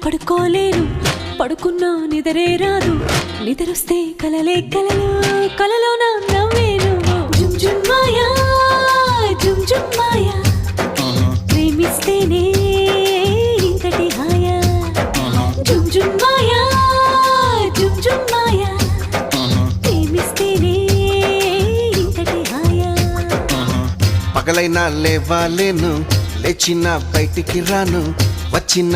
పడుకోలేను పడుకున్నా నిదరే రాదు నిద్రొస్తే కలలే కలలు కలలో నా నవ్వేను జుమ్ జుమ్ మాయా జుమ్ జుమ్ మాయా ప్రేమిస్తేనే ఇంతటి హాయా జుమ్ జుమ్ మాయా జుమ్ జుమ్ మాయా ప్రేమిస్తేనే ఇంతటి హాయా పగలైనా లేవాలేను లేచిన బయటికి రాను వచ్చిన